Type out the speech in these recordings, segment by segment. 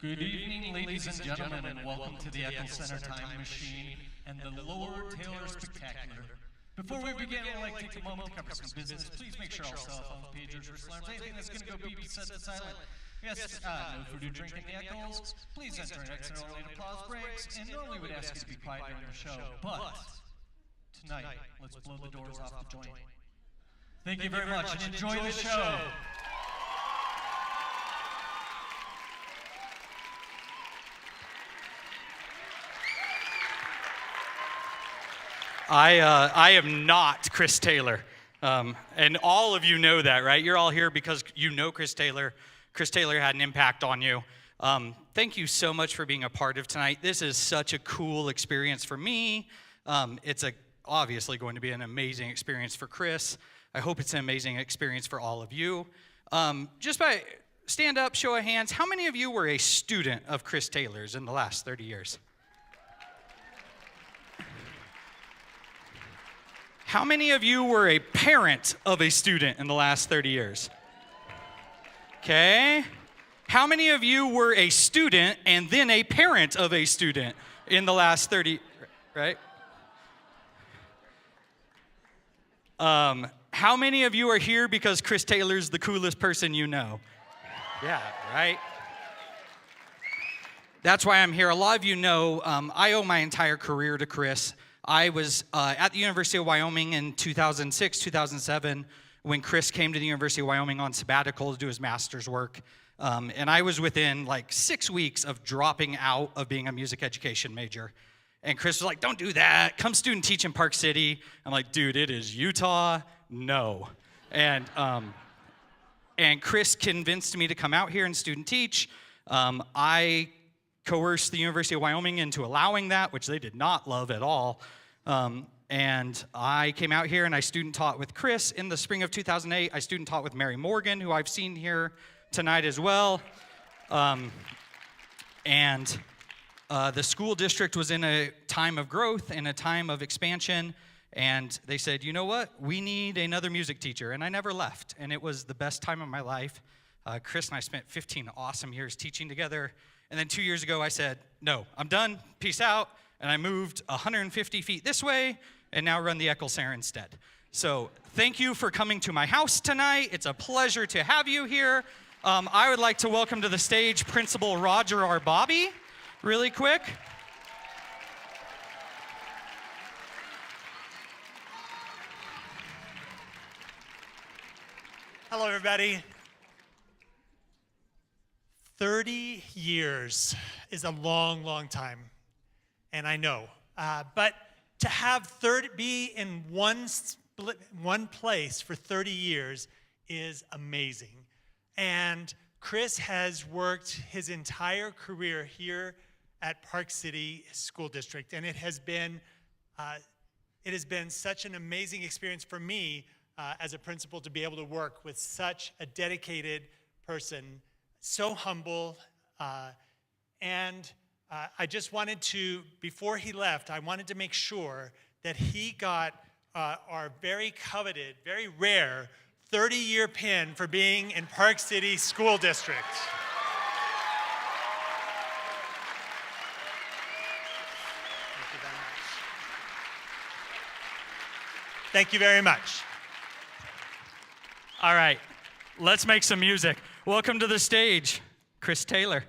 Good evening, ladies and gentlemen, and welcome to the Echo Center Time Machine and the Lord Taylor Spectacular. Before we begin, I'd like to take a moment to cover some business. Please make sure all cell phones, pagers, or alarms, anything that's going to go beep is set to silent. Yes, no food or drink in the echoes. Please enter and exit only in applause breaks. And normally we would ask you to be quiet during the show, but tonight, let's blow the doors off the joint. Thank you very much, and enjoy the show. I am not Chris Taylor, and all of you know that, right? You're all here because you know Chris Taylor. Chris Taylor had an impact on you. Thank you so much for being a part of tonight. This is such a cool experience for me. It's obviously going to be an amazing experience for Chris. I hope it's an amazing experience for all of you. Just by stand up, show of hands, how many of you were a student of Chris Taylor's in the last 30 years? How many of you were a parent of a student in the last 30 years? Okay. How many of you were a student and then a parent of a student in the last 30, right? How many of you are here because Chris Taylor's the coolest person you know? Yeah, right? That's why I'm here. A lot of you know I owe my entire career to Chris. I was at the University of Wyoming in 2006, 2007, when Chris came to the University of Wyoming on sabbatical to do his master's work. And I was within like 6 weeks of dropping out of being a music education major. And Chris was like, don't do that. Come student teach in Park City. I'm like, dude, it is Utah. No. And Chris convinced me to come out here and student teach. I coerced the University of Wyoming into allowing that, which they did not love at all. And I came out here and I student taught with Chris in the spring of 2008. I student taught with Mary Morgan, who I've seen here tonight as well. The school district was in a time of growth and a time of expansion. And they said, you know what? We need another music teacher. And I never left. And it was the best time of my life. Chris and I spent 15 awesome years teaching together. And then 2 years ago, I said, no, I'm done, peace out. And I moved 150 feet this way and now run the Echo Center instead. So thank you for coming to my house tonight. It's a pleasure to have you here. I would like to welcome to the stage Principal Roger R. Bobby, really quick. Hello, everybody. 30 years is a long, long time, and I know. But to have be in one place for 30 years is amazing. And Chris has worked his entire career here at Park City School District, and it has been such an amazing experience for me as a principal to be able to work with such a dedicated person. So humble, and I just wanted to, before he left, I wanted to make sure that he got our very coveted, very rare 30-year pin for being in Park City School District. Thank you very much. Thank you very much. All right, let's make some music. Welcome to the stage, Chris Taylor.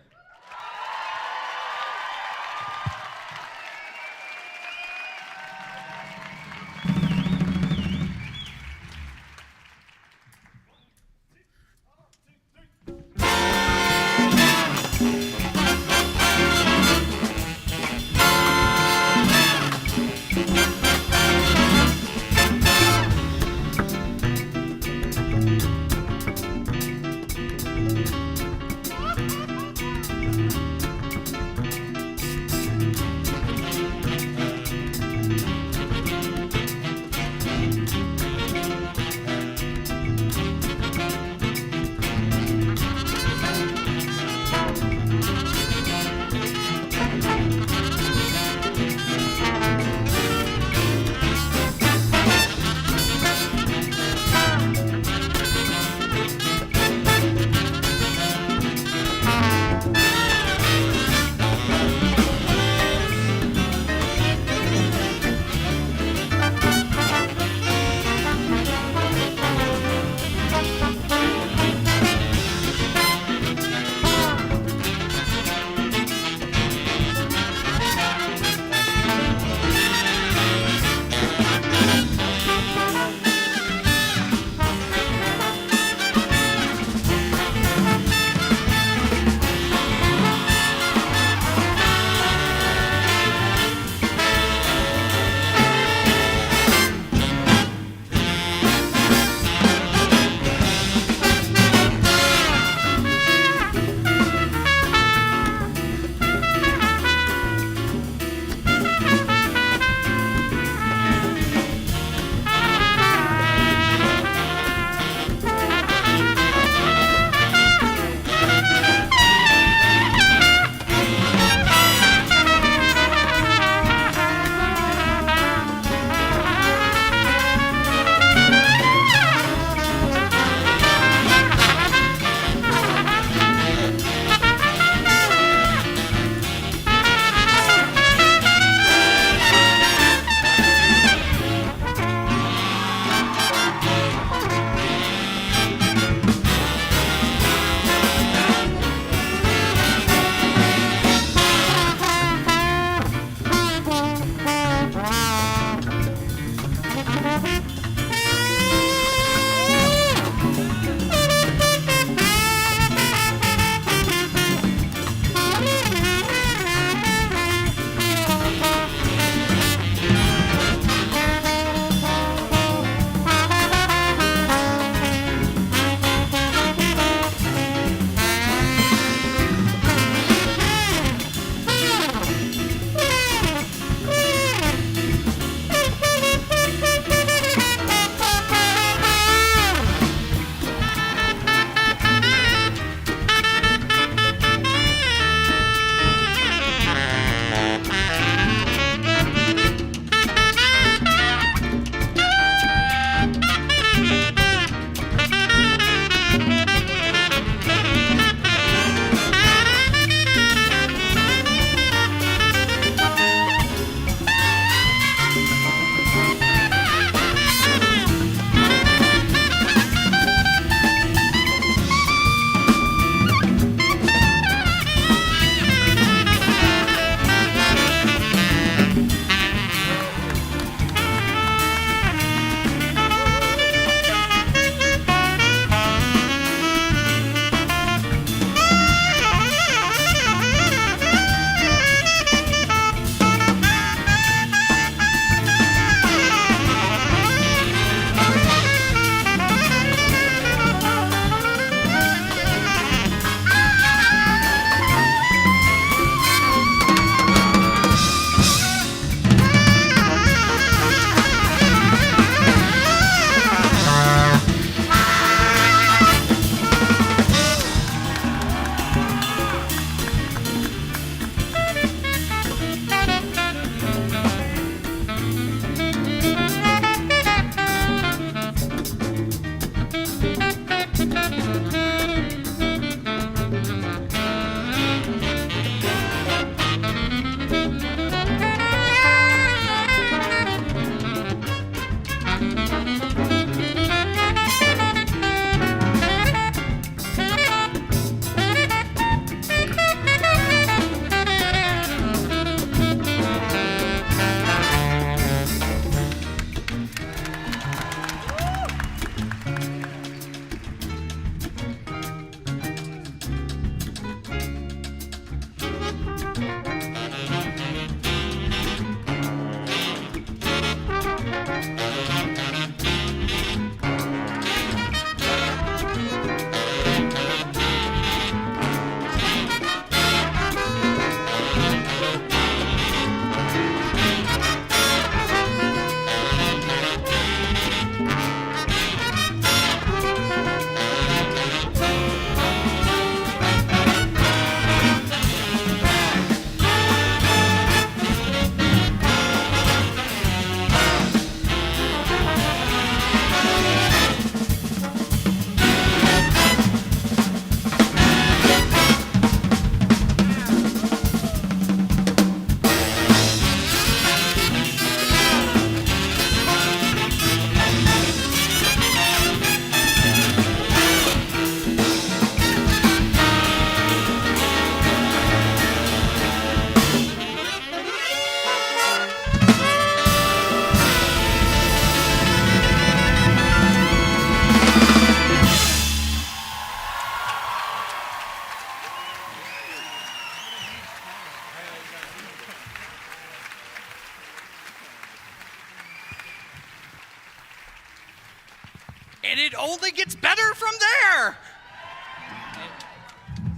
and it only gets better from there.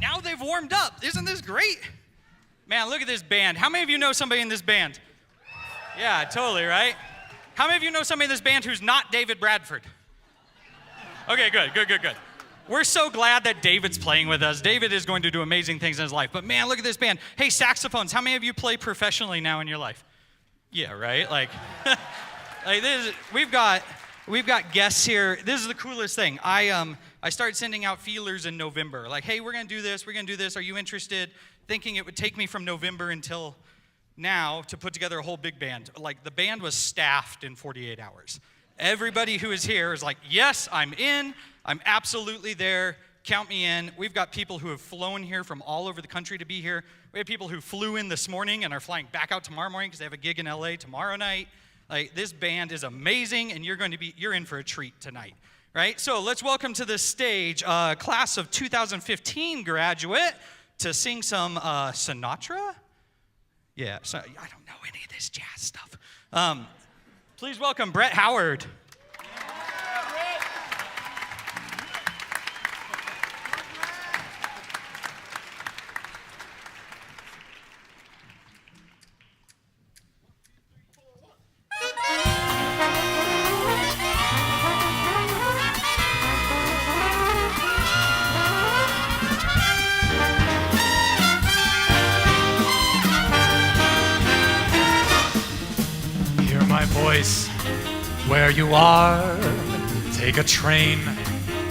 Now they've warmed up. Isn't this great? Man, look at this band. How many of you know somebody in this band? Yeah, totally, right? How many of you know somebody in this band who's not David Bradford? Okay, good. We're so glad that David's playing with us. David is going to do amazing things in his life. But man, look at this band. Hey, saxophones, how many of you play professionally now in your life? Yeah, right? Like this, we've got guests here. This is the coolest thing. I started sending out feelers in November. Like, hey, we're gonna do this. Are you interested? Thinking it would take me from November until now to put together a whole big band. Like, the band was staffed in 48 hours. Everybody who is here is like, yes, I'm in. I'm absolutely there. Count me in. We've got people who have flown here from all over the country to be here. We have people who flew in this morning and are flying back out tomorrow morning because they have a gig in LA tomorrow night. Like, this band is amazing, and you're in for a treat tonight, right? So let's welcome to the stage class of 2015 graduate to sing some Sinatra. Yeah, so I don't know any of this jazz stuff. Please welcome Brett Howard. Where you are, take a train,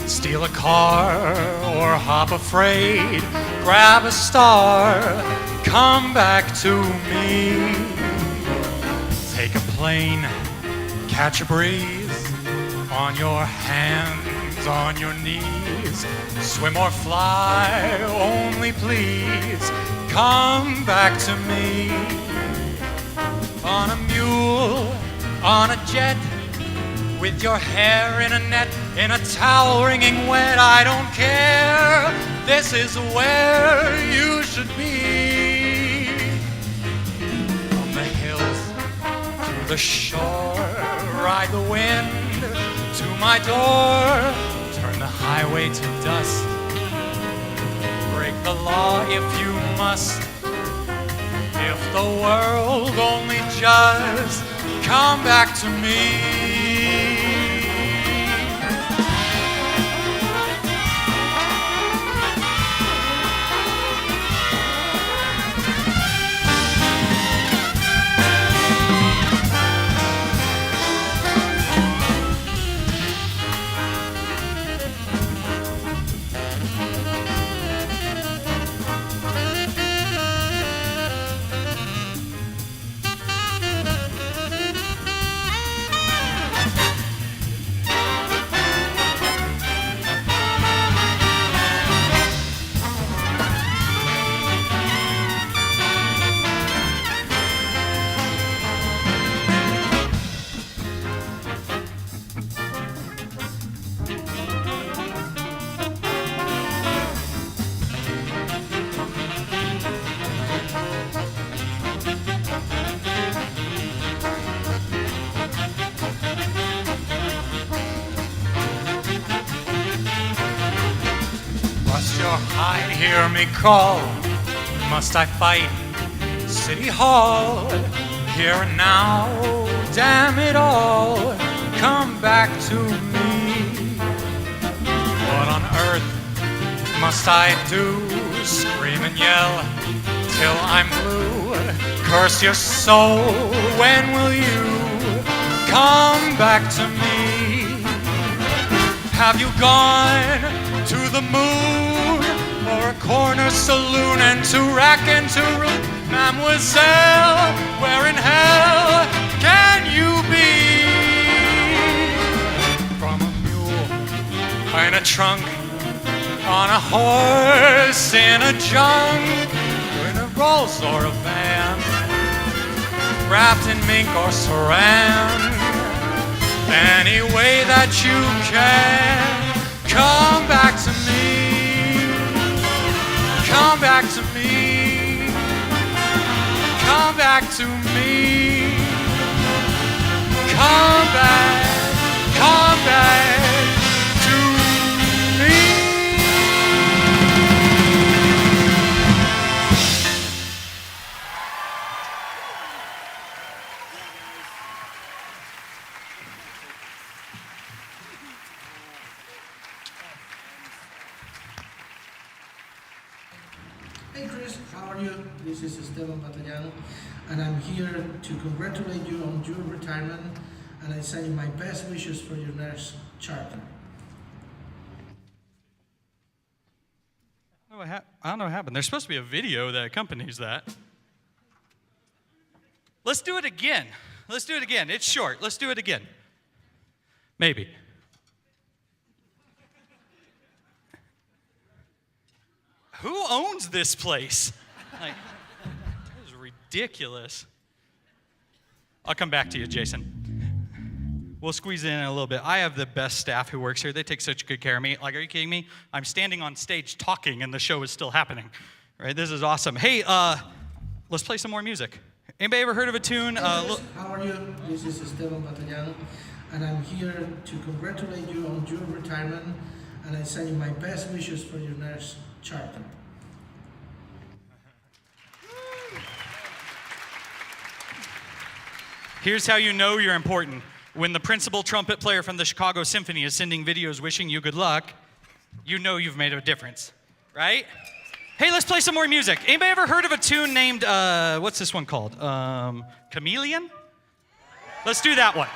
steal a car, or hop a freight, grab a star, come back to me. Take a plane, catch a breeze, on your hands, on your knees, swim or fly, only please, come back to me. On a mule, on a jet, with your hair in a net, in a towel wringing wet, I don't care, this is where you should be. From the hills to the shore, ride the wind to my door, turn the highway to dust, break the law if you must, if the world only just come back to me. Hear me call, must I fight City Hall? Here and now, damn it all, come back to me. What on earth must I do? Scream and yell till I'm blue. Curse your soul, when will you come back to me? Have you gone to the moon? Or a corner saloon, and to rack and to ruin, Mademoiselle, where in hell can you be? From a mule in a trunk, on a horse in a junk, in a Rolls or a van, wrapped in mink or saran, any way that you can, come back to me. Come back to me, come back to me, come back, Hey Chris, how are you? This is Esteban Batayan, and I'm here to congratulate you on your retirement, and I send you my best wishes for your next chapter. I don't know what happened. There's supposed to be a video that accompanies that. Let's do it again. Let's do it again. It's short. Let's do it again. Maybe. Who owns this place? Like, that is ridiculous. I'll come back to you, Jason. We'll squeeze it in a little bit. I have the best staff who works here. They take such good care of me. Like, are you kidding me? I'm standing on stage talking and the show is still happening. Right? This is awesome. Hey, let's play some more music. Anybody ever heard of a tune? Hey Chris, how are you? This is Esteban Batayan, and I'm here to congratulate you on your retirement, and I send you my best wishes for your next chapter. Here's how you know you're important. When the principal trumpet player from the Chicago Symphony is sending videos wishing you good luck, you know you've made a difference, right? Hey, let's play some more music. Anybody ever heard of a tune named, what's this one called? Chameleon? Let's do that one.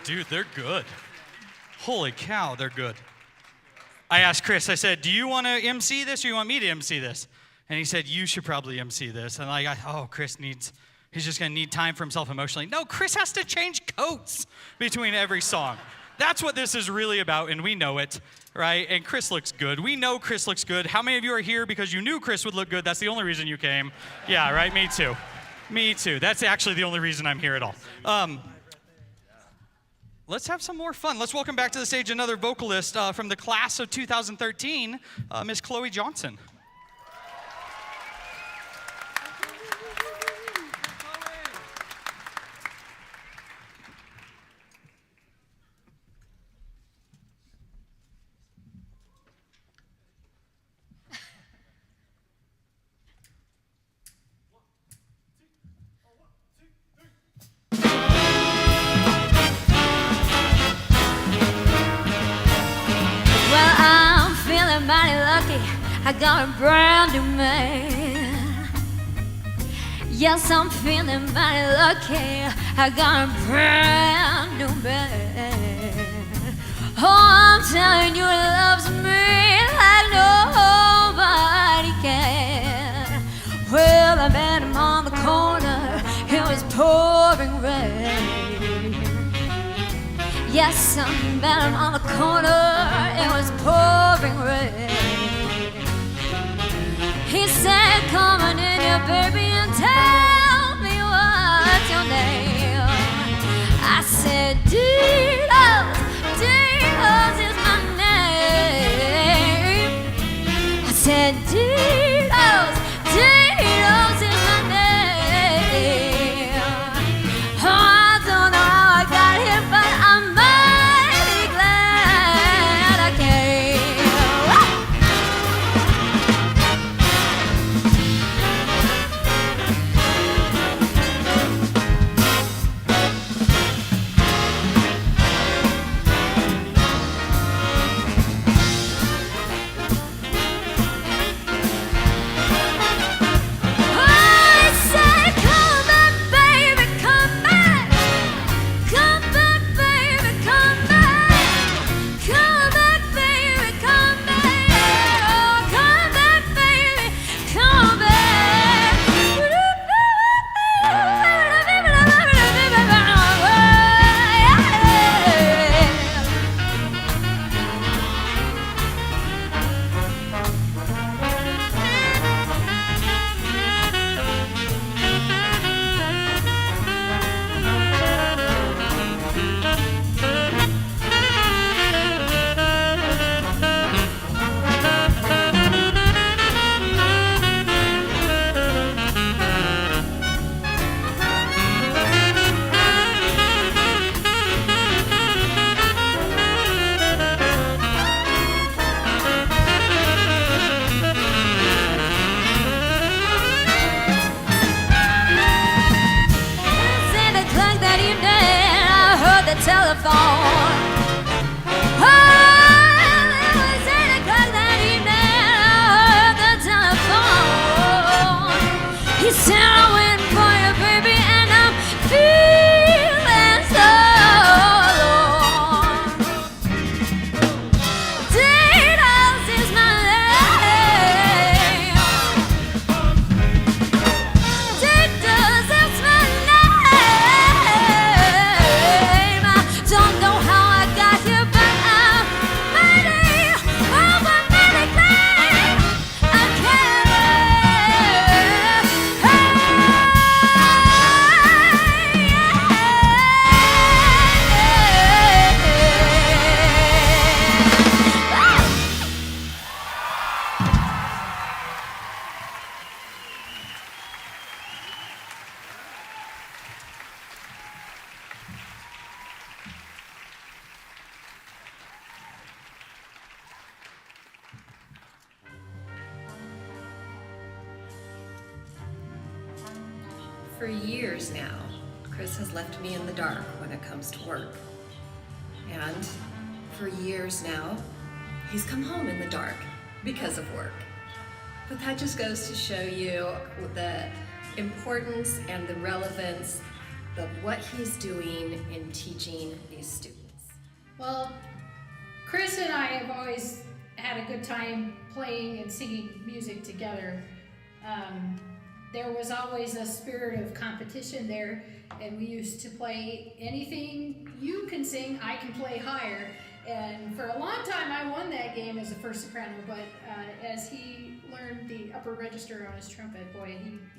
Dude, they're good. Holy cow, they're good. I asked Chris, I said, do you want to MC this or you want me to MC this? And he said, you should probably MC this. And Chris he's just going to need time for himself emotionally. No, Chris has to change coats between every song. That's what this is really about, and we know it, right? And Chris looks good. We know Chris looks good. How many of you are here because you knew Chris would look good? That's the only reason you came. Yeah, right? Me too. Me too. That's actually the only reason I'm here at all. Let's have some more fun. Let's welcome back to the stage another vocalist from the class of 2013, Miss Chloe Johnson. Mighty lucky, I got a brand new man. Yes, I'm feeling mighty lucky, I got a brand new man. Oh, I'm telling you, he loves me like nobody can. Well, I met him on the corner, it was pouring rain. Yes, I met him on the corner, it was pouring rain. He said, come on in here, baby, and tell me what's your name. I said, Dinos, Dinos is my name. I said, Dinos, Dinos is my name. Oh, I don't know how I got here, but I'm mighty glad I came. Telephone. Oh, it was 8 o'clock that evening. I heard the telephone. He said, I'm waiting for you, baby, and I'm feeling so alone. Dinos is my name. Dinos is my name. Don't know how I got here, but I'm mighty, oh, but mighty glad I came. For years now, Chris has left me in the dark when it comes to work. And for years now, he's come home in the dark because of work. But that just goes to show you the importance and the relevance of what he's doing in teaching these students. Well, Chris and I have always had a good time playing and singing music together. There was always a spirit of competition there, and we used to play anything you can sing, I can play higher. And for a long time, I won that game as a first soprano, but as he learned the upper register on his trumpet, boy,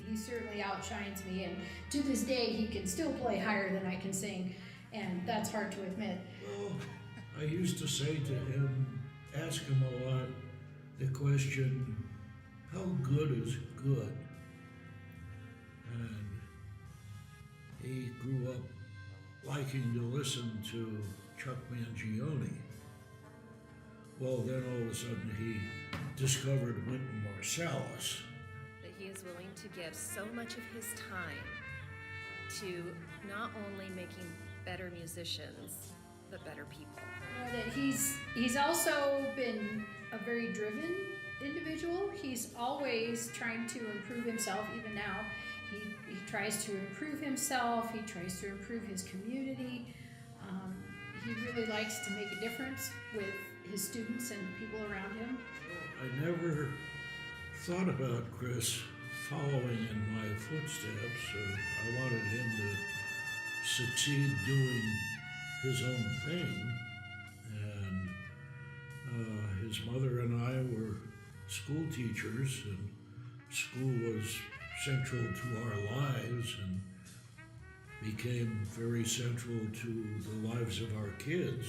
he certainly outshines me. And to this day, he can still play higher than I can sing, and that's hard to admit. Well, I used to say to him, ask him a lot, the question, how good is good? And he grew up liking to listen to Chuck Mangione. Well, then all of a sudden he discovered Wynton Marsalis. That he is willing to give so much of his time to not only making better musicians, but better people. That he's also been a very driven individual. He's always trying to improve himself, even now. He tries to improve himself, he tries to improve his community. He really likes to make a difference with his students and people around him. I never thought about Chris following in my footsteps. I wanted him to succeed doing his own thing. And his mother and I were school teachers, and school was central to our lives and became very central to the lives of our kids.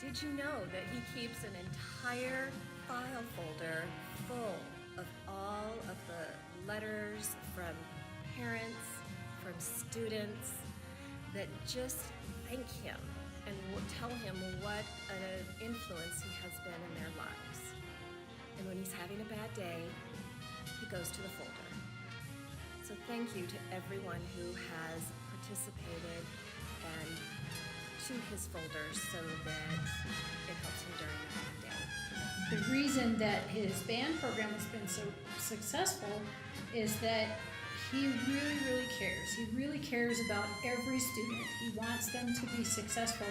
Did you know that he keeps an entire file folder full of all of the letters from parents, from students that just thank him and will tell him what an influence he has been in their lives. And when he's having a bad day, he goes to the folder. So thank you to everyone who has participated and to his folder so that it helps him during the bad day. The reason that his band program has been so successful is that he really cares. He really cares about every student. He wants them to be successful,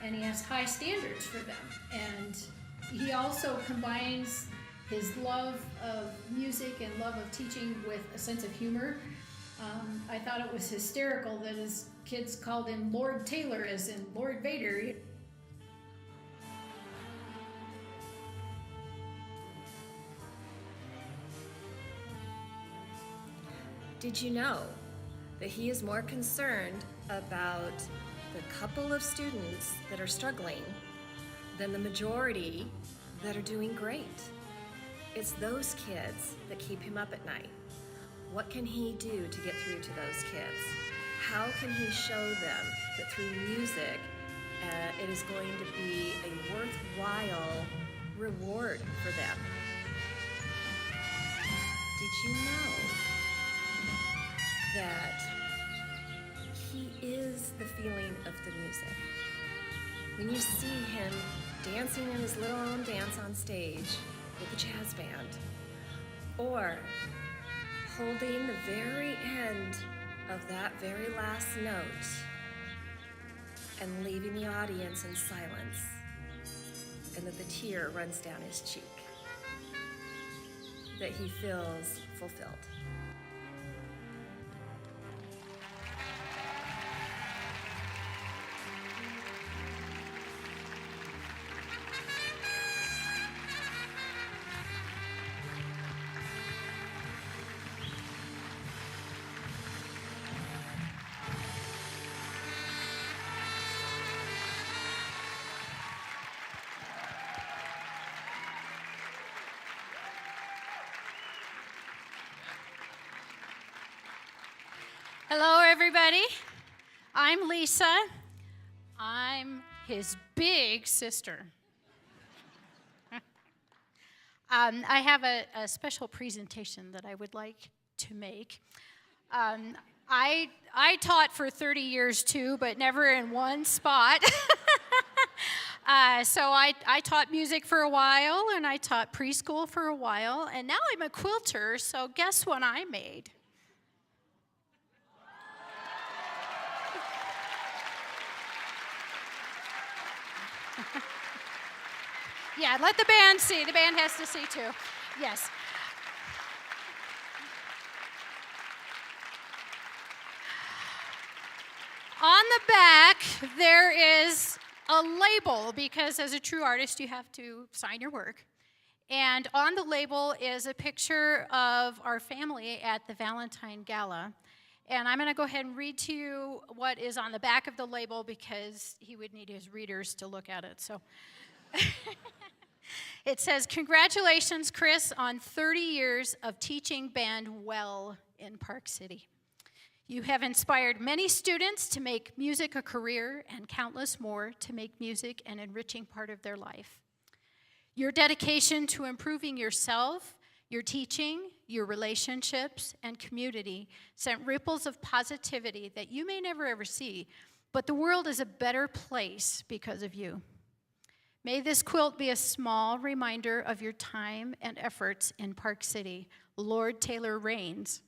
and he has high standards for them. And he also combines his love of music and love of teaching with a sense of humor. I thought it was hysterical that his kids called him Lord Taylor, as in Lord Vader. Did you know that he is more concerned about the couple of students that are struggling than the majority that are doing great? It's those kids that keep him up at night. What can he do to get through to those kids? How can he show them that through music, it is going to be a worthwhile reward for them? Did you know that he is the feeling of the music? When you see him dancing in his little own dance on stage with the jazz band, or holding the very end of that very last note and leaving the audience in silence, and that the tear runs down his cheek, that he feels fulfilled. Hello, everybody. I'm Lisa. I'm his big sister. I have a special presentation that I would like to make. I taught for 30 years too, but never in one spot. So I taught music for a while, and I taught preschool for a while, and now I'm a quilter, so guess what I made? Yeah, let the band see. The band has to see too. Yes. On the back, there is a label because as a true artist, you have to sign your work. And on the label is a picture of our family at the Valentine Gala. And I'm going to go ahead and read to you what is on the back of the label because he would need his readers to look at it. So it says, "Congratulations, Chris, on 30 years of teaching band well in Park City. You have inspired many students to make music a career and countless more to make music an enriching part of their life. Your dedication to improving yourself, your teaching, your relationships, and community sent ripples of positivity that you may never ever see, but the world is a better place because of you. May this quilt be a small reminder of your time and efforts in Park City. Lord Taylor Raines."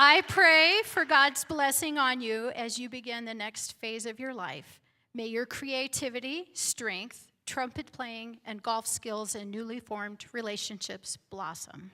I pray for God's blessing on you as you begin the next phase of your life. May your creativity, strength, trumpet playing, and golf skills and newly formed relationships blossom.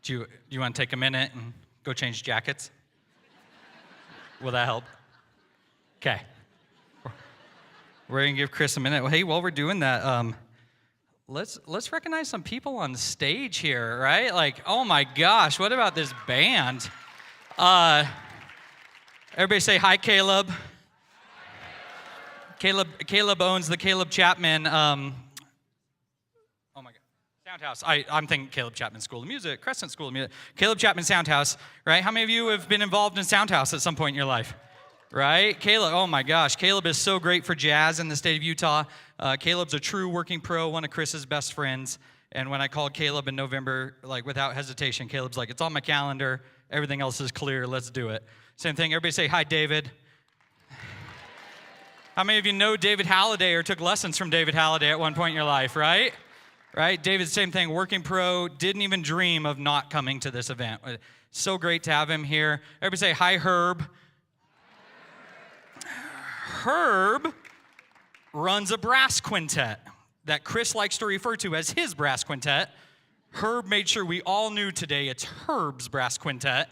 Do you want to take a minute and go change jackets? Will that help? Okay. We're going to give Chris a minute. Well, hey, while we're doing that, let's recognize some people on stage here, right? Like, oh my gosh, what about this band? Everybody say hi, Caleb. Caleb owns the Caleb Chapman. Oh my God, Soundhouse. I'm thinking Caleb Chapman School of Music, Crescent School of Music, Caleb Chapman Soundhouse, right? How many of you have been involved in Soundhouse at some point in your life? Right? Caleb, oh my gosh, Caleb is so great for jazz in the state of Utah. Caleb's a true working pro, one of Chris's best friends. And when I called Caleb in November, like without hesitation, Caleb's like, it's on my calendar. Everything else is clear. Let's do it. Same thing. Everybody say hi, David. How many of you know David Halliday or took lessons from David Halliday at one point in your life, right? Right? David, same thing, working pro, didn't even dream of not coming to this event. So great to have him here. Everybody say hi, Herb. Herb runs a brass quintet that Chris likes to refer to as his brass quintet. Herb made sure we all knew today it's Herb's brass quintet.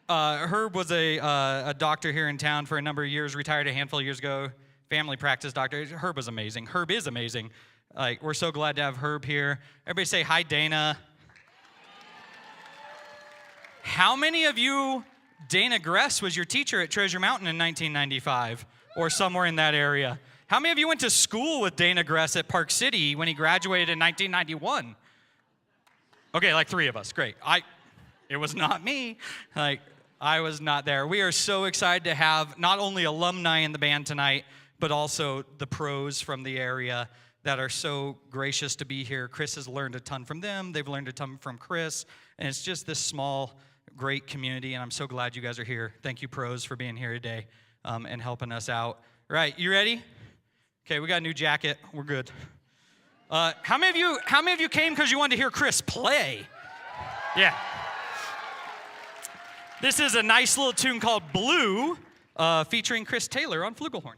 Herb was a doctor here in town for a number of years, retired a handful of years ago, family practice doctor. Herb was amazing. Herb is amazing. Like, we're so glad to have Herb here. Everybody say hi, Dana. How many of you, Dana Gress was your teacher at Treasure Mountain in 1995 or somewhere in that area? How many of you went to school with Dana Gress at Park City when he graduated in 1991? Okay, like 3 of us. Great. It was not me. Like, I was not there. We are so excited to have not only alumni in the band tonight, but also the pros from the area that are so gracious to be here. Chris has learned a ton from them. They've learned a ton from Chris. And it's just this small, great community. And I'm so glad you guys are here. Thank you, pros, for being here today and helping us out. Right, you ready? Okay, we got a new jacket. We're good. How many of you came because you wanted to hear Chris play? Yeah. This is a nice little tune called Blue, featuring Chris Taylor on flugelhorn.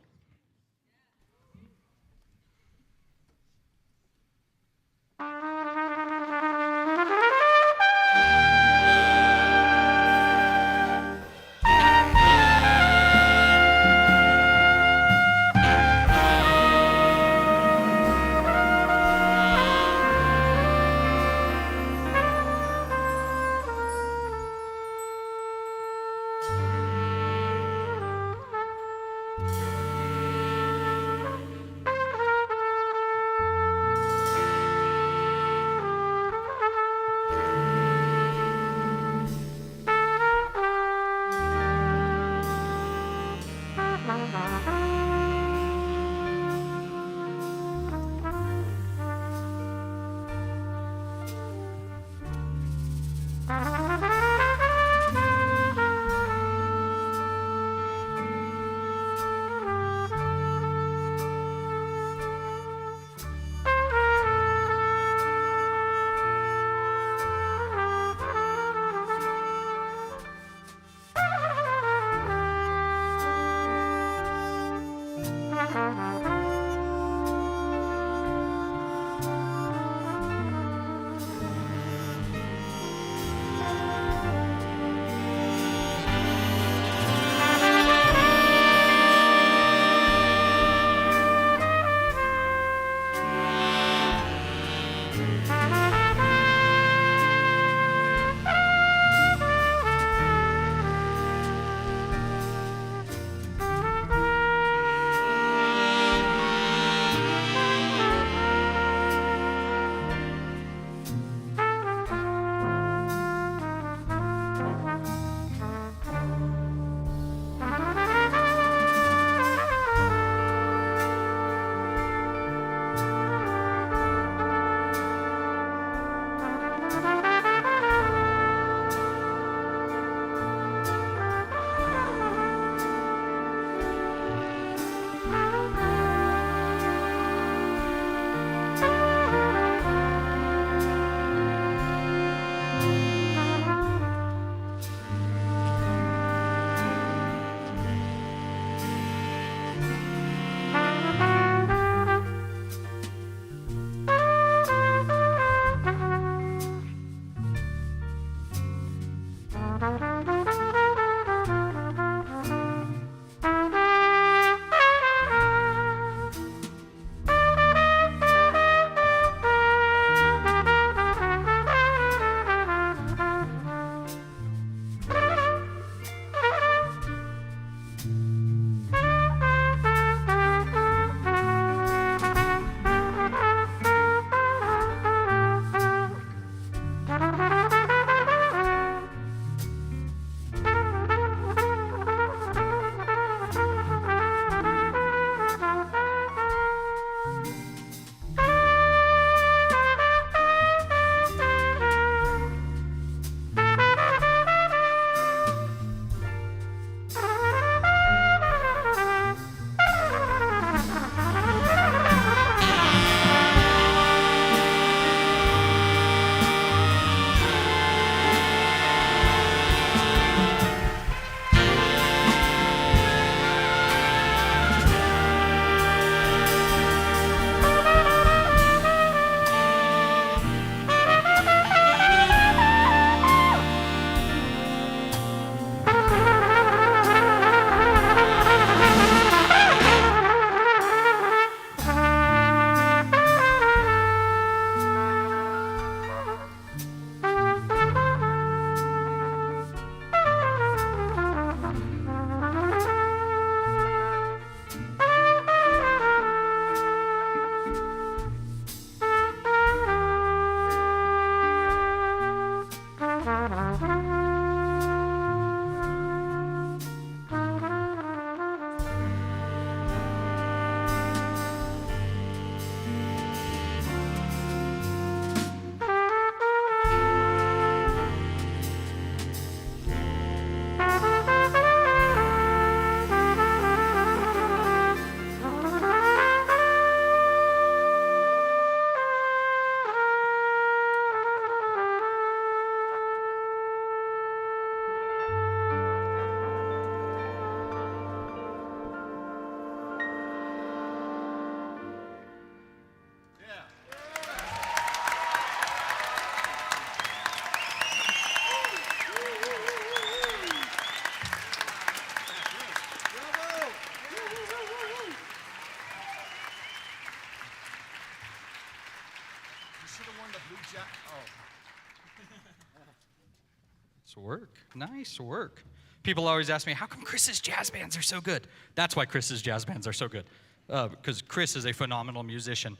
Nice work. Nice work. People always ask me, how come Chris's jazz bands are so good? That's why Chris's jazz bands are so good, because Chris is a phenomenal musician.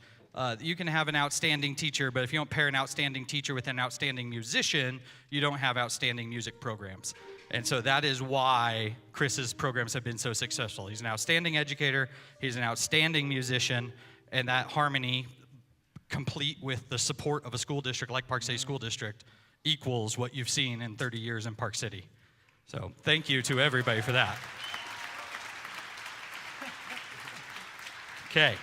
You can have an outstanding teacher, but if you don't pair an outstanding teacher with an outstanding musician, you don't have outstanding music programs. And so that is why Chris's programs have been so successful. He's an outstanding educator, he's an outstanding musician, and that harmony, complete with the support of a school district like Park City School District, equals what you've seen in 30 years in Park City. So thank you to everybody for that. Okay.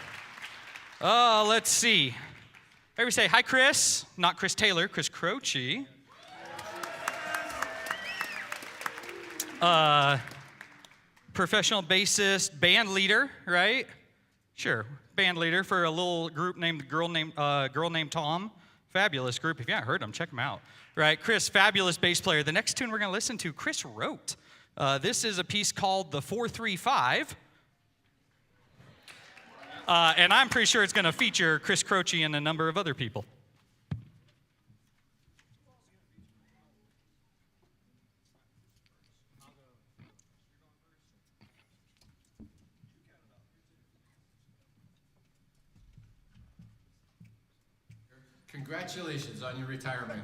Let's see. Everybody say, hi, Chris. Not Chris Taylor, Chris Croce. Professional bassist, band leader, right? Sure, band leader for a little group named Girl Named Tom. Fabulous group. If you haven't heard them, check them out. Right, Chris, fabulous bass player. The next tune we're going to listen to, Chris wrote. This is a piece called the 435. And I'm pretty sure it's going to feature Chris Croce and a number of other people. Congratulations on your retirement.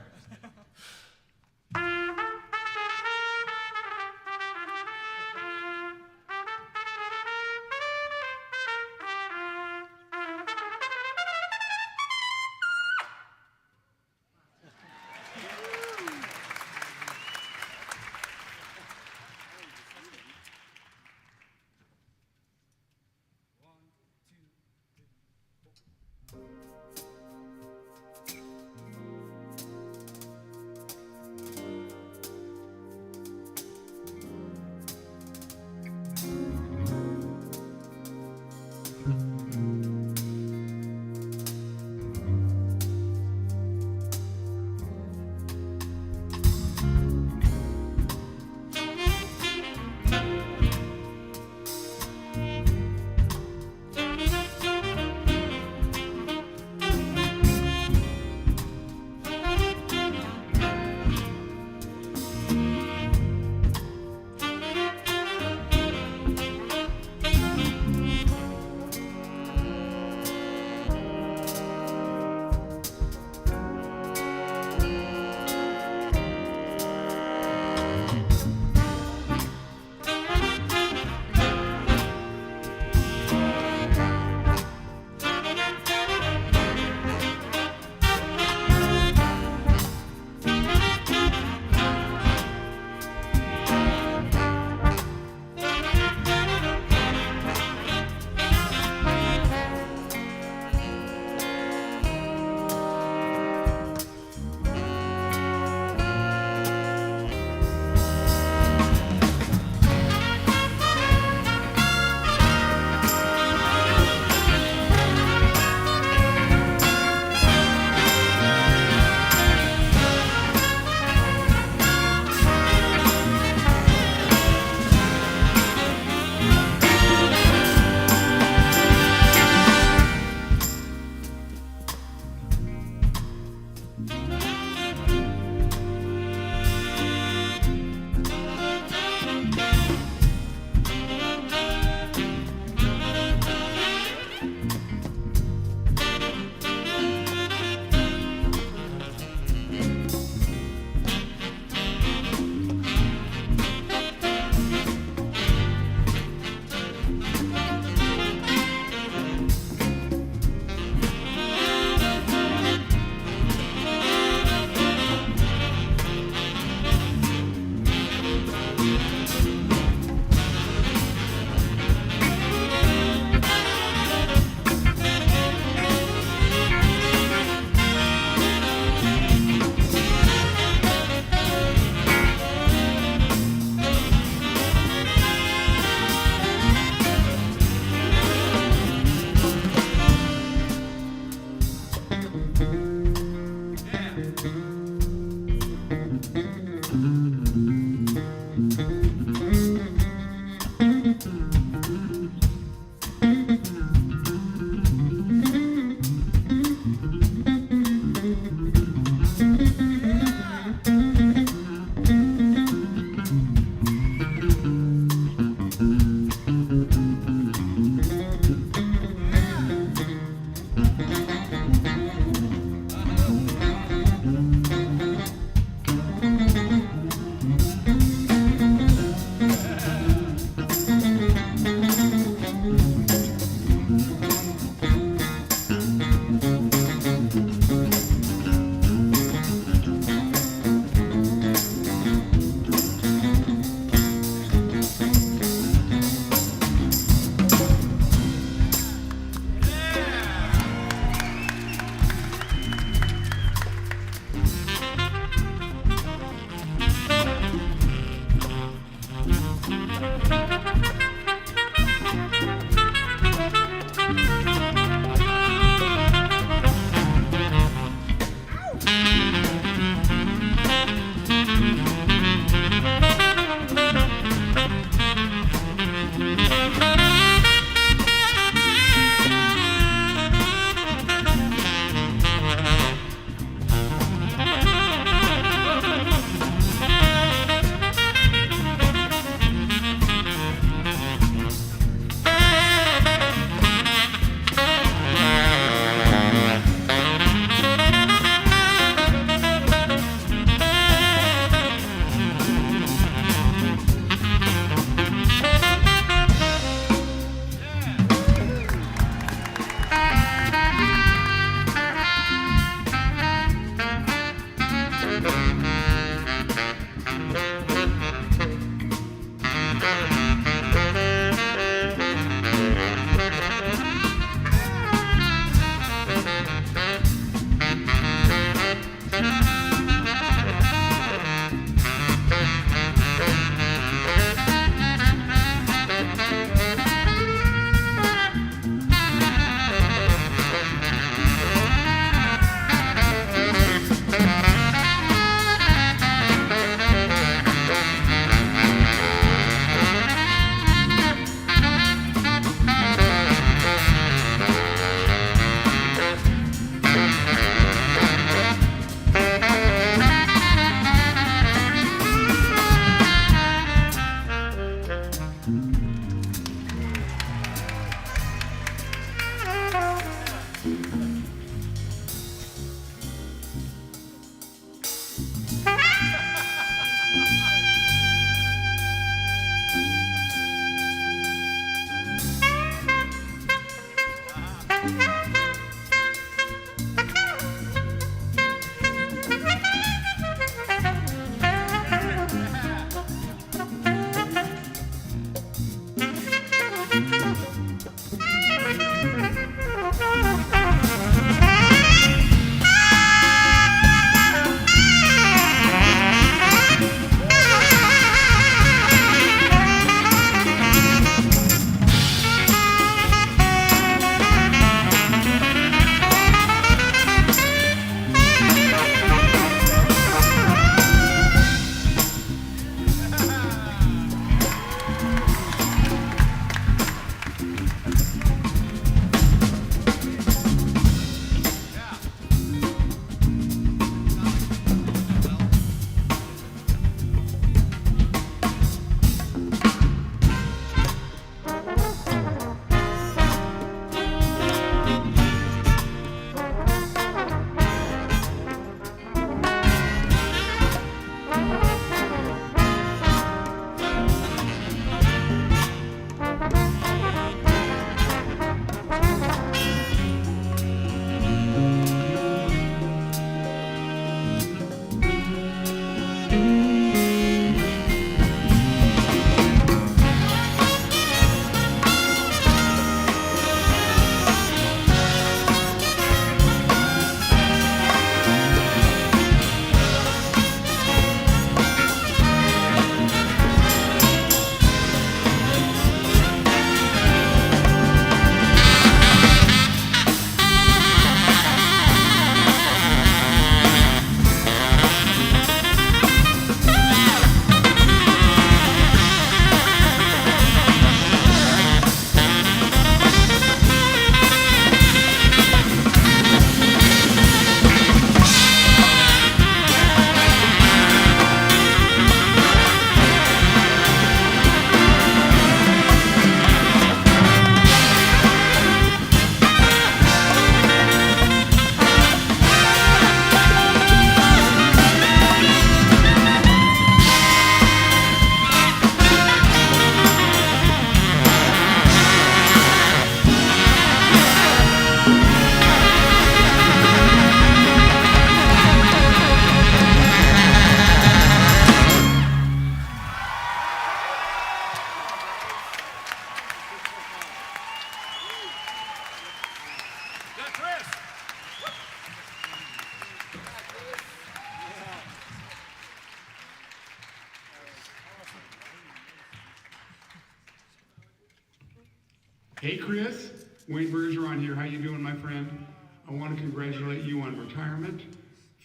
Hey Chris, Wayne Bergeron here. How you doing, my friend? I want to congratulate you on retirement.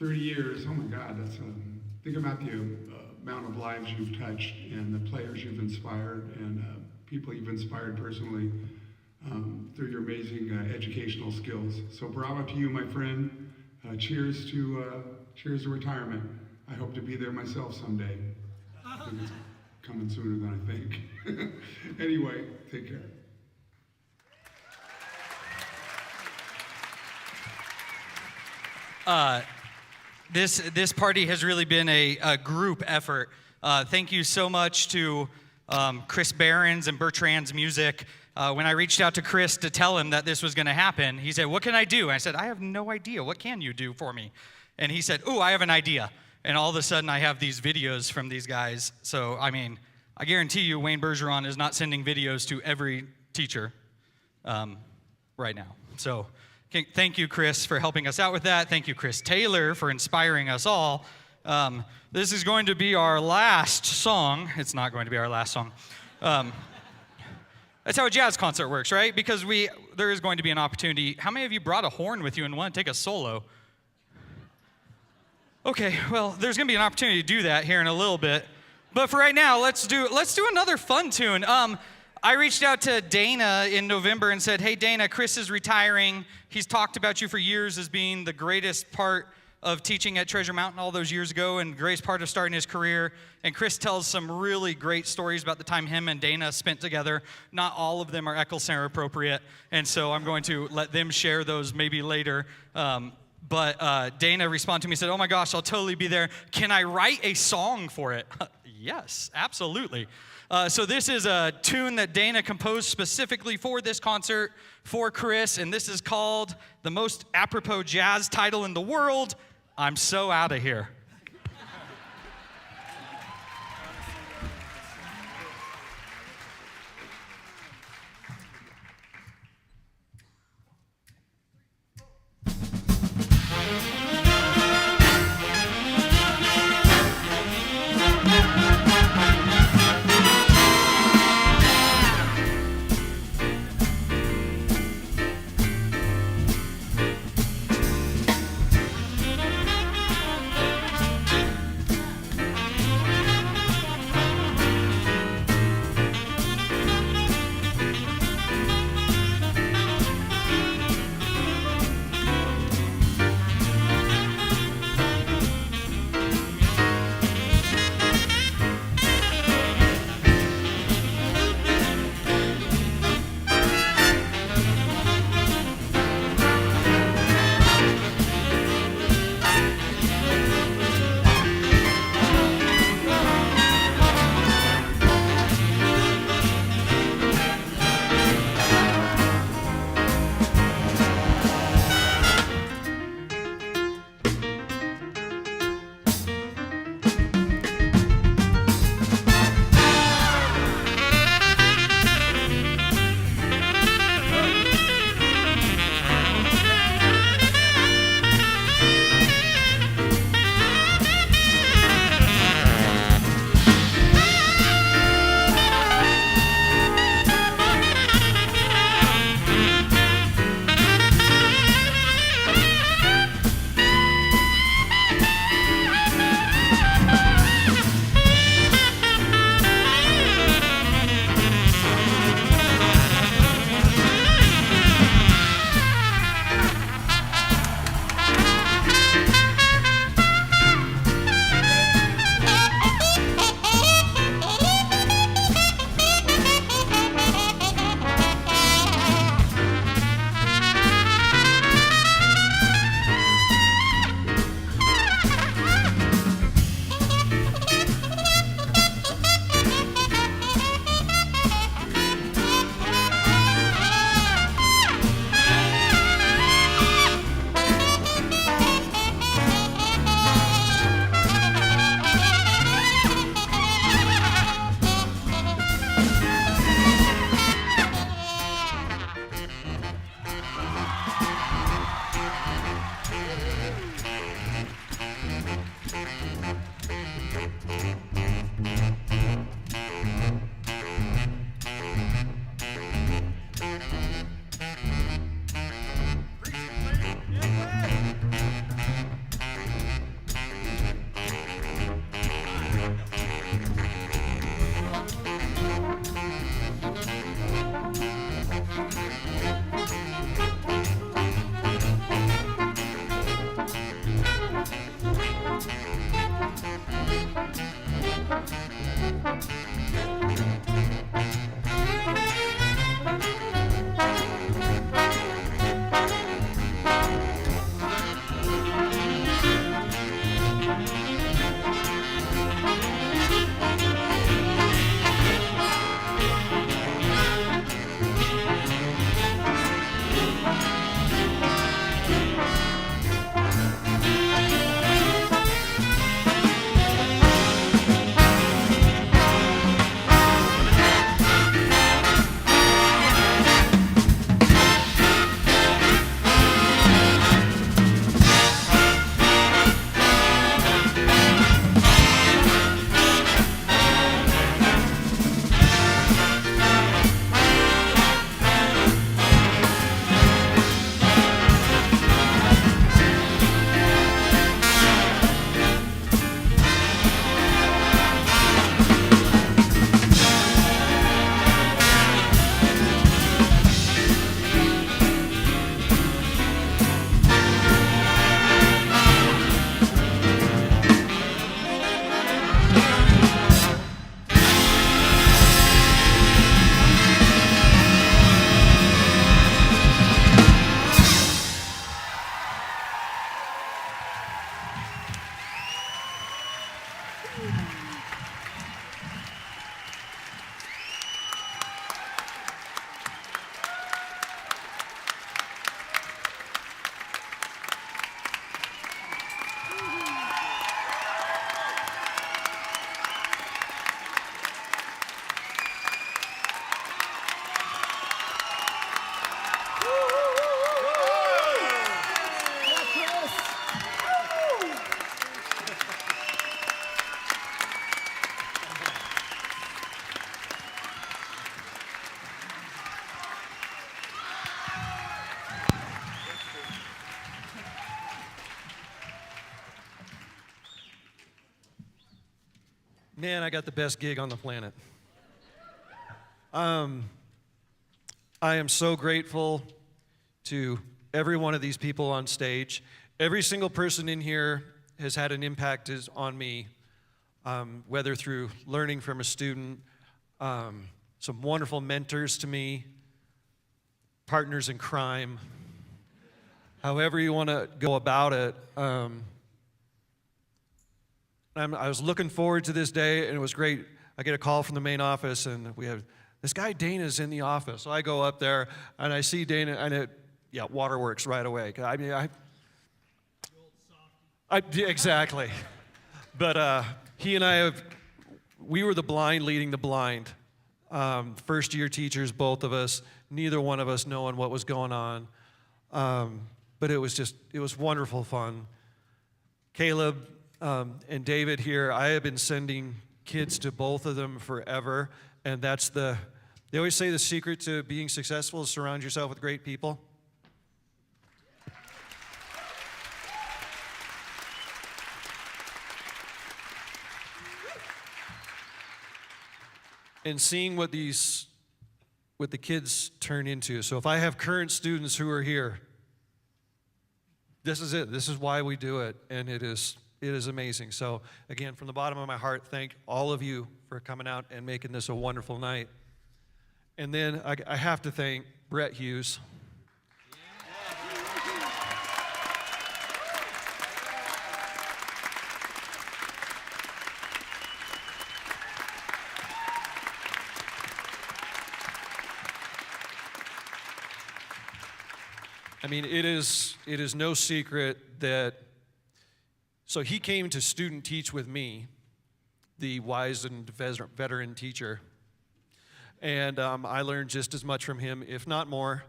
30 years, oh my God, that's think about the amount of lives you've touched and the players you've inspired and people you've inspired personally through your amazing educational skills. So bravo to you, my friend. Cheers to retirement. I hope to be there myself someday. I think it's coming sooner than I think. Anyway, take care. This party has really been a group effort. Thank you so much to Chris Barron's and Bertrand's Music. When I reached out to Chris to tell him that this was going to happen, he said, "What can I do?" And I said, "I have no idea. What can you do for me?" And he said, "Ooh, I have an idea." And all of a sudden, I have these videos from these guys. So, I mean, I guarantee you Wayne Bergeron is not sending videos to every teacher right now. So thank you, Chris, for helping us out with that. Thank you, Chris Taylor, for inspiring us all. This is going to be our last song. It's not going to be our last song. That's how a jazz concert works, right? Because there is going to be an opportunity. How many of you brought a horn with you and want to take a solo? Okay, well, there's going to be an opportunity to do that here in a little bit. But for right now, let's do another fun tune. I reached out to Dana in November and said, hey, Dana, Chris is retiring. He's talked about you for years as being the greatest part of teaching at Treasure Mountain all those years ago and the greatest part of starting his career. And Chris tells some really great stories about the time him and Dana spent together. Not all of them are Eccles Center appropriate, and so I'm going to let them share those maybe later. But Dana responded to me and said, oh my gosh, I'll totally be there. Can I write a song for it? Yes, absolutely. So this is a tune that Dana composed specifically for this concert for Chris, and this is called the most apropos jazz title in the world, I'm So Outta Here. Man, I got the best gig on the planet. I am so grateful to every one of these people on stage. Every single person in here has had an impact on me, whether through learning from a student, some wonderful mentors to me, partners in crime, however you want to go about it. I was looking forward to this day, and it was great. I get a call from the main office, and we have, this guy Dana's in the office. So I go up there, and I see Dana, and waterworks right away. I mean, exactly. But he and I we were the blind leading the blind. First year teachers, both of us, neither one of us knowing what was going on. But it was wonderful fun. Caleb and David here, I have been sending kids to both of them forever. And they always say the secret to being successful is surround yourself with great people. And seeing what the kids turn into. So if I have current students who are here, this is it. This is why we do it, and it is amazing. So again, from the bottom of my heart, thank all of you for coming out and making this a wonderful night. And then I have to thank Brett Hughes. I mean, it is no secret that, so he came to student teach with me, the wise and veteran teacher, and I learned just as much from him, if not more,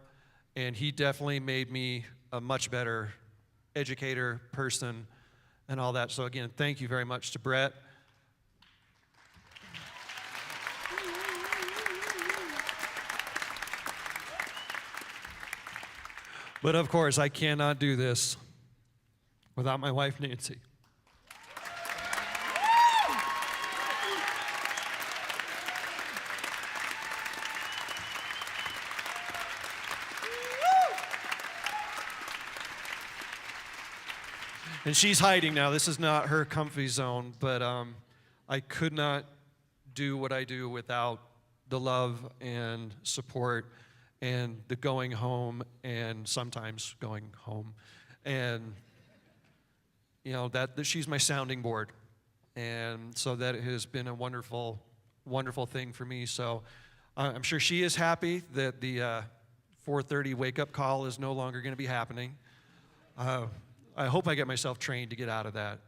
and he definitely made me a much better educator, person, and all that. So again, thank you very much to Brett. But of course, I cannot do this without my wife, Nancy. And she's hiding now. This is not her comfy zone, but I could not do what I do without the love and support and the going home and sometimes going home. And, you know, that she's my sounding board. And so that has been a wonderful, wonderful thing for me. So I'm sure she is happy that the 4:30 wake-up call is no longer going to be happening. I hope I get myself trained to get out of that.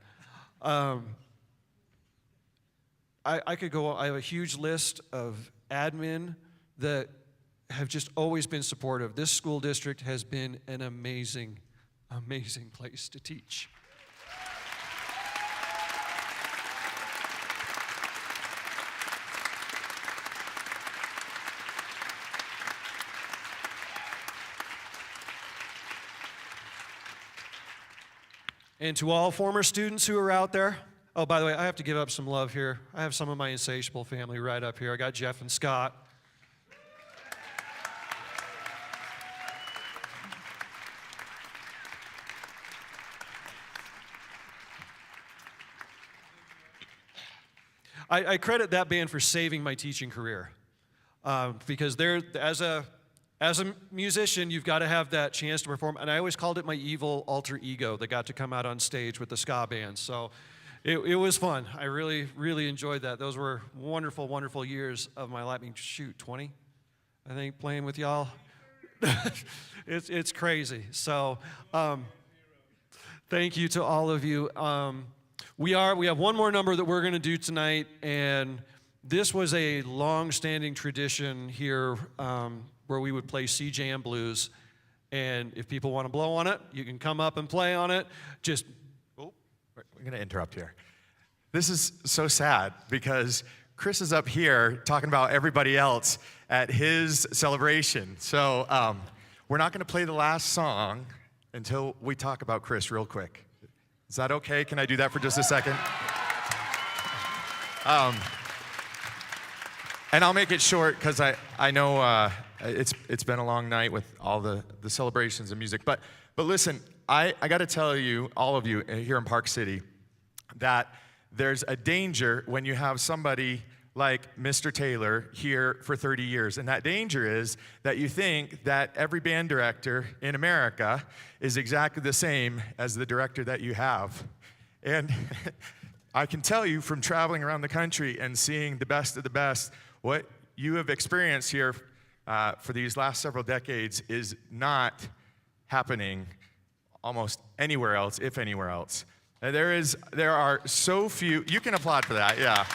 I could go, I have a huge list of admin that have just always been supportive. This school district has been an amazing, amazing place to teach. And to all former students who are out there, oh, by the way, I have to give up some love here. I have some of my insatiable family right up here. I got Jeff and Scott. I credit that band for saving my teaching career, because as a musician, you've got to have that chance to perform, and I always called it my evil alter ego that got to come out on stage with the ska band. So it was fun. I really, really enjoyed that. Those were wonderful, wonderful years of my life. I mean, shoot, 20, I think, playing with y'all. It's crazy. So thank you to all of you. We have one more number that we're going to do tonight, and this was a long-standing tradition here where we would play CJM blues. And if people want to blow on it, you can come up and play on it. We're going to interrupt here. This is so sad because Chris is up here talking about everybody else at his celebration. So we're not going to play the last song until we talk about Chris real quick. Is that okay? Can I do that for just a second? And I'll make it short because I know it's been a long night with all the celebrations of music. But listen, I got to tell you, all of you here in Park City, that there's a danger when you have somebody like Mr. Taylor here for 30 years. And that danger is that you think that every band director in America is exactly the same as the director that you have. And I can tell you from traveling around the country and seeing the best of the best, what you have experienced here for these last several decades is not happening almost anywhere else, if anywhere else. And there are so few, you can applaud for that, yeah.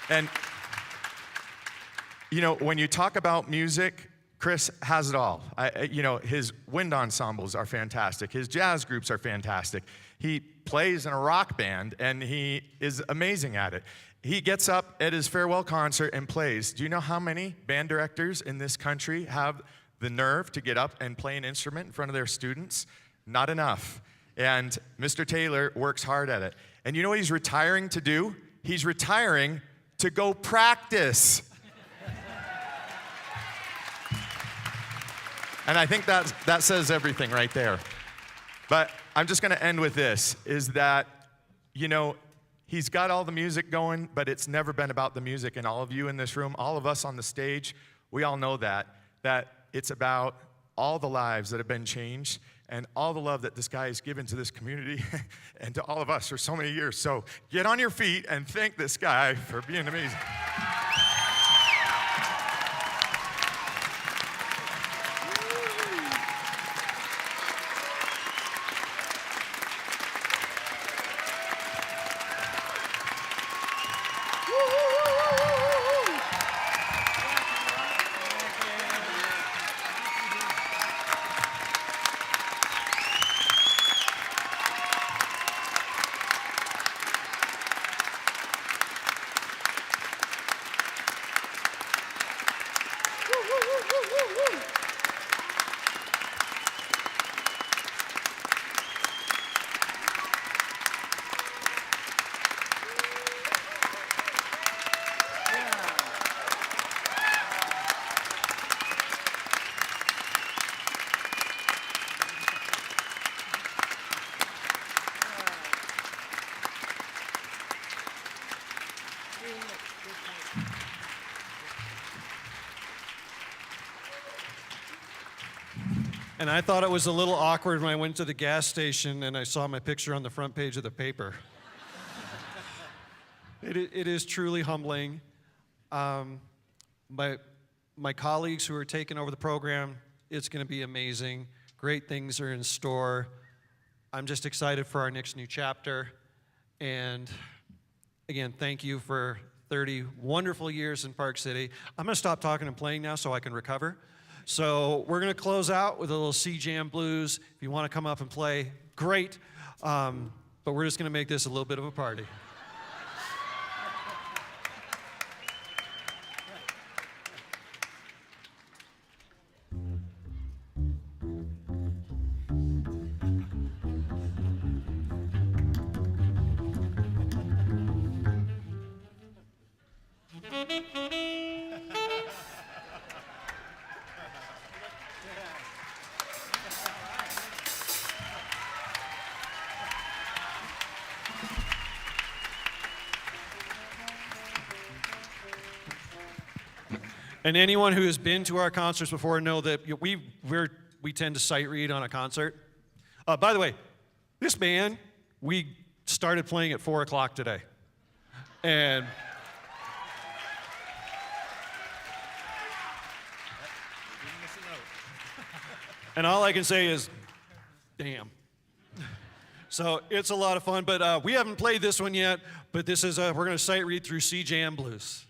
And, you know, when you talk about music, Chris has it all. You know, his wind ensembles are fantastic. His jazz groups are fantastic. He plays in a rock band, and he is amazing at it. He gets up at his farewell concert and plays. Do you know how many band directors in this country have the nerve to get up and play an instrument in front of their students? Not enough. And Mr. Taylor works hard at it. And you know what he's retiring to do? He's retiring to go practice. And I think that says everything right there. But I'm just going to end with this, is that, you know, he's got all the music going, but it's never been about the music. And all of you in this room, all of us on the stage, we all know that it's about all the lives that have been changed and all the love that this guy has given to this community and to all of us for so many years. So get on your feet and thank this guy for being amazing. And I thought it was a little awkward when I went to the gas station and I saw my picture on the front page of the paper. It is truly humbling. My colleagues who are taking over the program, it's going to be amazing. Great things are in store. I'm just excited for our next new chapter. And again, thank you for 30 wonderful years in Park City. I'm going to stop talking and playing now so I can recover. So we're going to close out with a little C-Jam blues. If you want to come up and play, great. But we're just going to make this a little bit of a party. And anyone who has been to our concerts before know that we tend to sight read on a concert. By the way, this band, we started playing at 4 o'clock today. And all I can say is, damn. So it's a lot of fun, but we haven't played this one yet, but this is, we're gonna sight read through C-Jam Blues.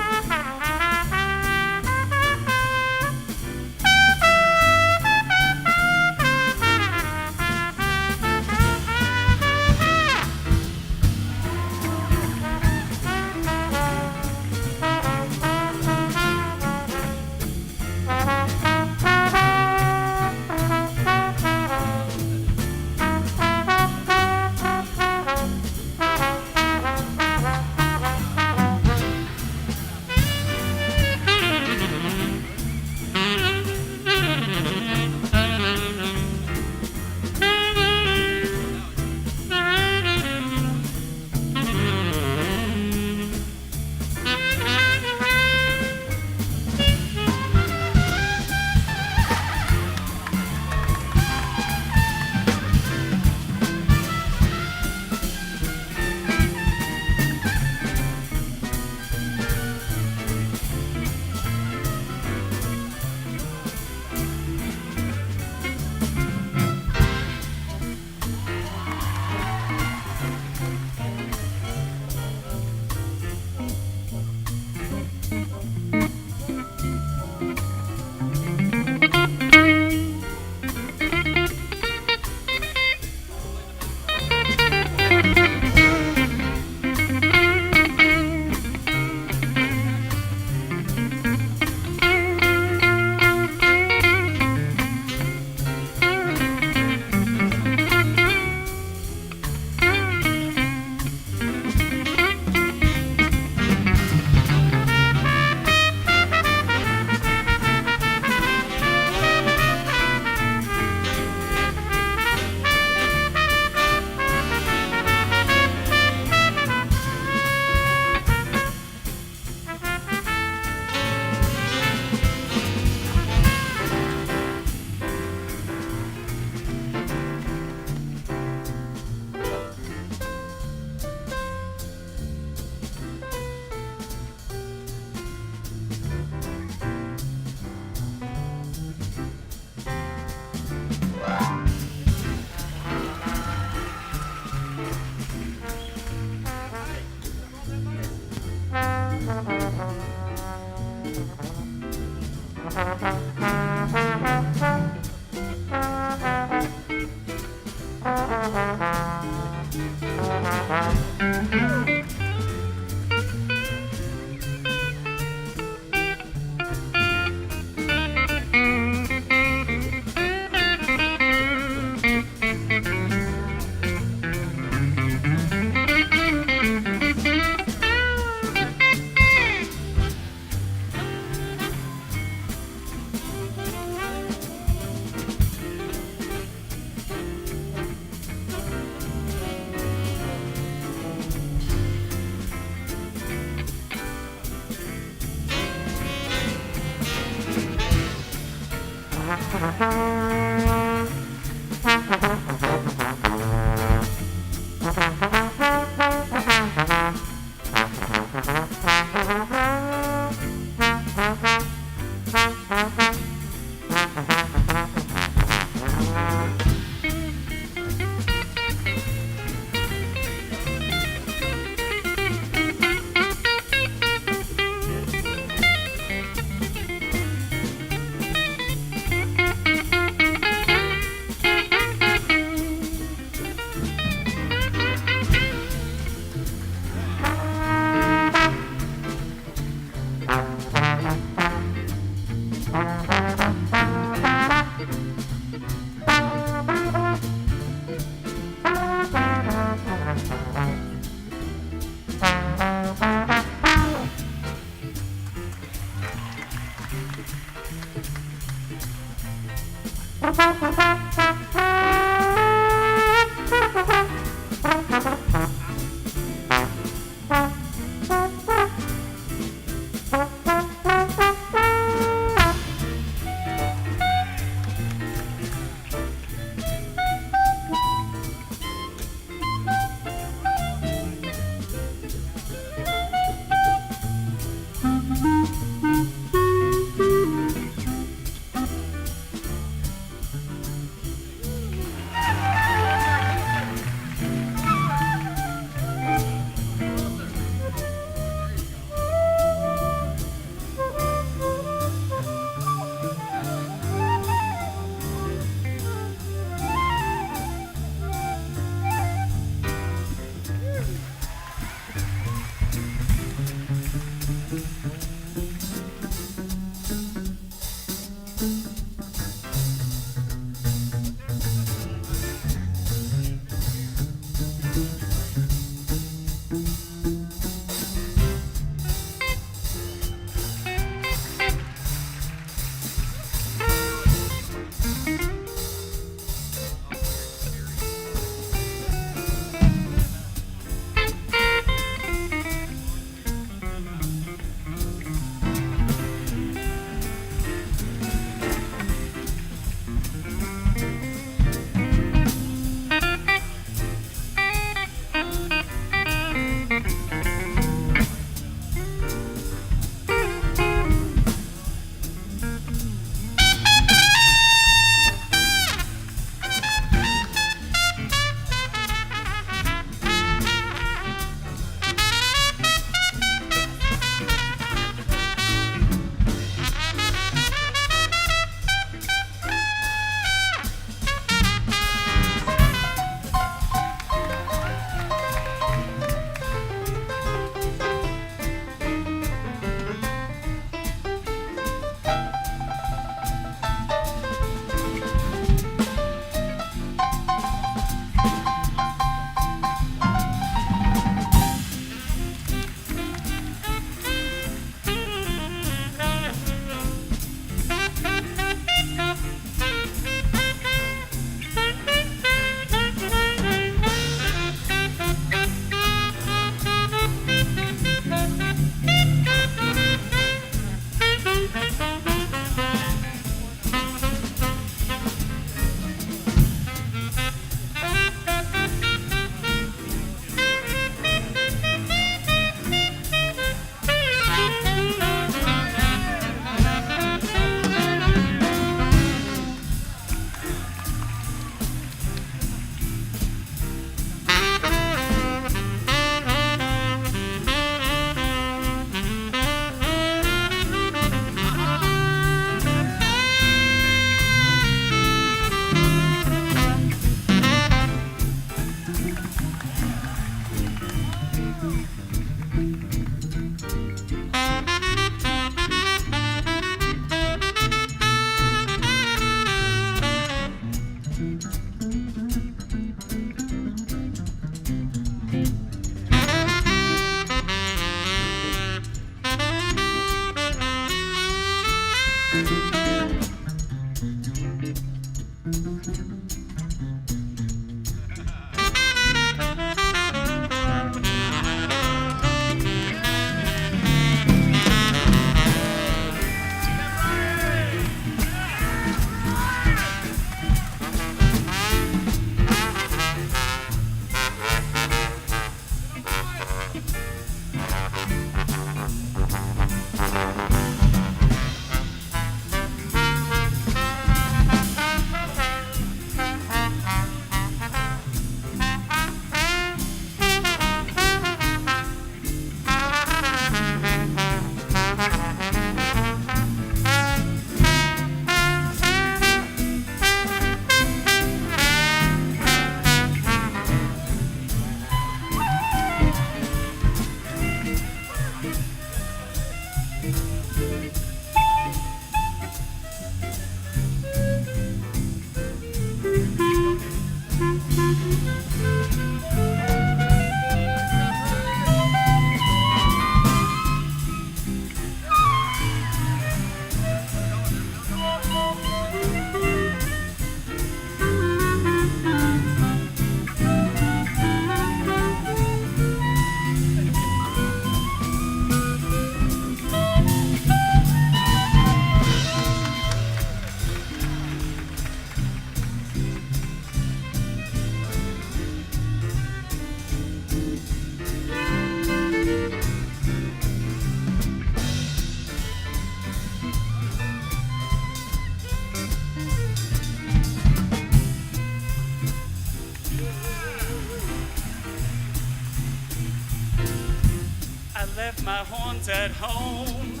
my horns at home,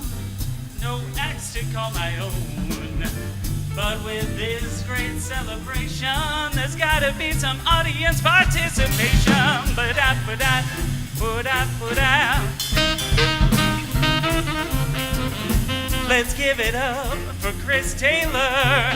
no axe to call my own. But with this great celebration, there's gotta be some audience participation. Ba-da-ba-da, ba-da-ba-da. Let's give it up for Chris Taylor.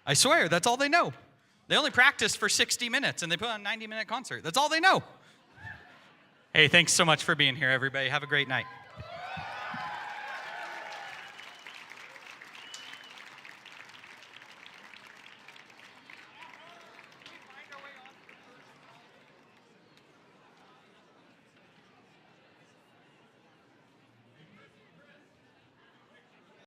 I swear, that's all they know. They only practice for 60 minutes, and they put on a 90-minute concert. That's all they know. Hey, thanks so much for being here, everybody. Have a great night.